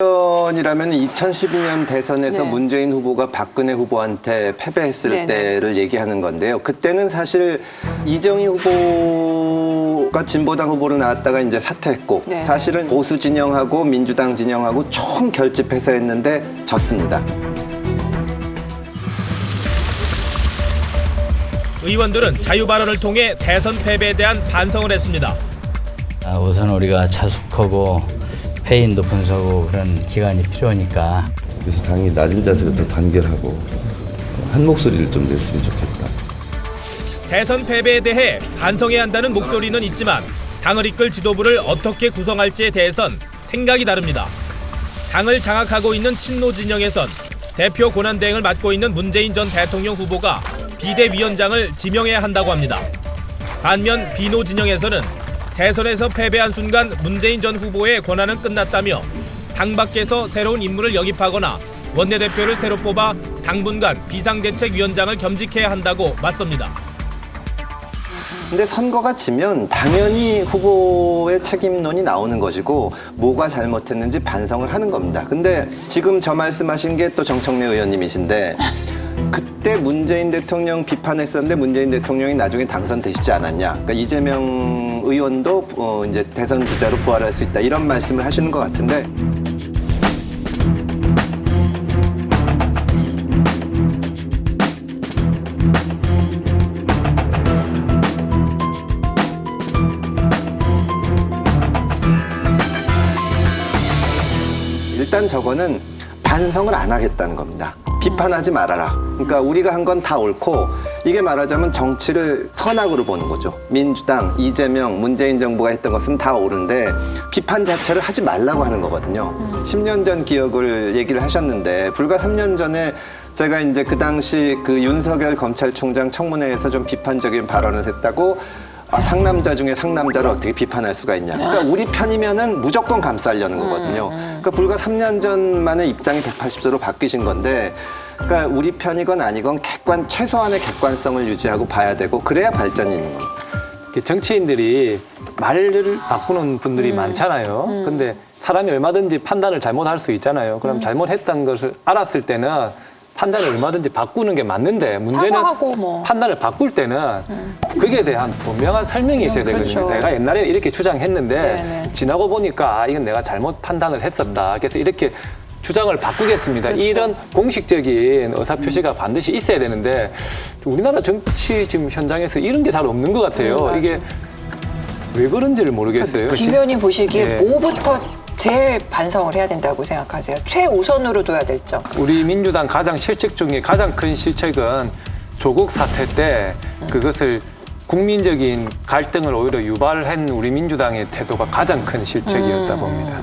이라면 2012년 대선에서 네. 문재인 후보가 박근혜 후보한테 패배했을 네네. 때를 얘기하는 건데요. 그때는 사실 이정희 후보가 진보당 후보로 나왔다가 이제 사퇴했고 네네. 사실은 보수 진영하고 민주당 진영하고 총 결집해서 했는데 졌습니다. 의원들은 자유 발언을 통해 대선 패배에 대한 반성을 했습니다. 우선 우리가 자숙하고 패인도 분석하고 그런 기간이 필요하니까 그래서 당이 낮은 자세가 더 단결하고 한 목소리를 좀 냈으면 좋겠다. 대선 패배에 대해 반성해야 한다는 목소리는 있지만 당을 이끌 지도부를 어떻게 구성할지에 대해선 생각이 다릅니다. 당을 장악하고 있는 친노 진영에선 대표 권한대행을 맡고 있는 문재인 전 대통령 후보가 비대위원장을 지명해야 한다고 합니다. 반면 비노 진영에서는 대선에서 패배한 순간 문재인 전 후보의 권한은 끝났다며 당 밖에서 새로운 인물을 영입하거나 원내대표를 새로 뽑아 당분간 비상대책위원장을 겸직해야 한다고 맞섭니다. 근데 선거가 지면 당연히 후보의 책임론이 나오는 것이고 뭐가 잘못했는지 반성을 하는 겁니다. 근데 지금 저 말씀하신 게 또 정청래 의원님이신데 그때 문재인 대통령 비판했었는데 문재인 대통령이 나중에 당선되시지 않았냐. 그러니까 이재명 의원도 이제 대선 주자로 부활할 수 있다. 이런 말씀을 하시는 것 같은데 일단 저거는 반성을 안 하겠다는 겁니다. 비판하지 말아라. 그러니까 우리가 한 건 다 옳고 이게 말하자면 정치를 선악으로 보는 거죠. 민주당, 이재명, 문재인 정부가 했던 것은 다 옳은데 비판 자체를 하지 말라고 하는 거거든요. 10년 전 기억을 얘기를 하셨는데 불과 3년 전에 제가 이제 그 당시 그 윤석열 검찰총장 청문회에서 좀 비판적인 발언을 했다고 상남자 중에 상남자를 어떻게 비판할 수가 있냐. 그러니까 우리 편이면은 무조건 감싸려는 거거든요. 그러니까 불과 3년 전 만에 입장이 180도로 바뀌신 건데, 그러니까 우리 편이건 아니건 최소한의 객관성을 유지하고 봐야 되고 그래야 발전이 있는 겁니다. 정치인들이 말을 바꾸는 분들이 많잖아요. 근데 사람이 얼마든지 판단을 잘못할 수 있잖아요. 그럼 잘못했다는 것을 알았을 때는 판단을 얼마든지 바꾸는 게 맞는데 문제는 사과하고 뭐. 판단을 바꿀 때는 그게 대한 분명한 설명이 있어야 되거든요. 그렇죠. 내가 옛날에 이렇게 주장했는데 네네. 지나고 보니까 이건 내가 잘못 판단을 했었다. 그래서 이렇게 주장을 바꾸겠습니다. 그렇죠. 이런 공식적인 의사표시가 반드시 있어야 되는데 우리나라 정치 지금 현장에서 이런 게 잘 없는 것 같아요. 이게 왜 그런지를 모르겠어요. 김 의원님 보시기에 네. 뭐부터 제일 반성을 해야 된다고 생각하세요? 최우선으로 둬야 될 점. 우리 민주당 가장 실책 중에 가장 큰 실책은 조국 사태 때 그것을 국민적인 갈등을 오히려 유발한 우리 민주당의 태도가 가장 큰 실책이었다 봅니다.